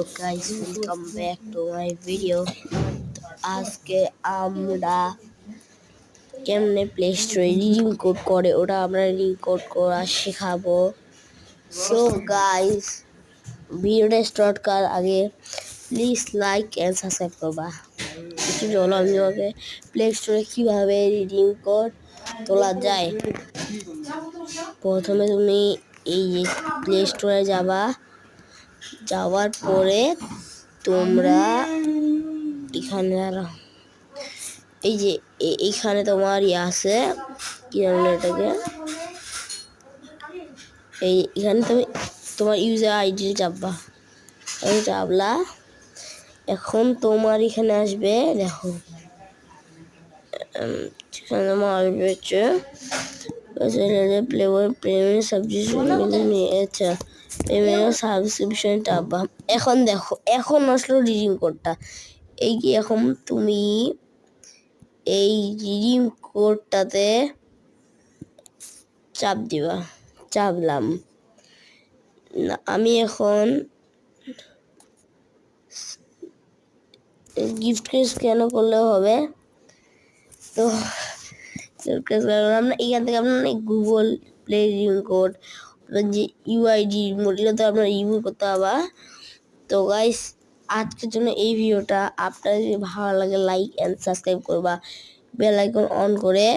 So guys, welcome back to my video. আজকে আমরা কেমনে প্লে স্টোরে রিডিম কোড করে ওটা আমরা রিডিম কোড করা শেখাবো। সো গাইস, ভিডিওটা স্টার্ট করার আগে প্লিজ লাইক এন্ড সাবস্ক্রাইব করবা। একটু চলো আমি তোমাকে প্লে স্টোরে কিভাবে রিডিম কোড তোলা যায়। প্রথমে তুমি এই প্লে স্টোরে যাওয়ার পরে তোমরা এখানে এই যে এইখানে তোমার আছে কি নাম এটাকে, এখানে তুমি তোমার ইউজার আইডি চাপলা। এখন তোমার এখানে আসবে, দেখো এখানে তোমার আসবে সাবস্ক্রিপশন চাপবা। এখন দেখো, এখন আসলো রিডিম কোডটা। এই কি এখন তুমি এই রিডিম কোডটাতে চাপলাম। আমি এখন গিফট স্ক্যান করলেও হবে। তো আমরা এখান থেকে আপনার গুগল প্লে রিডিম কোড যে ইউআইডি মডেলটা তো আপনার ইউজ করতে হবে। তো গাইস, আজকের জন্য এই ভিডিওটা। আপনার যদি ভালো লাগে লাইক এন্ড সাবস্ক্রাইব করবা, বেল আইকন অন করে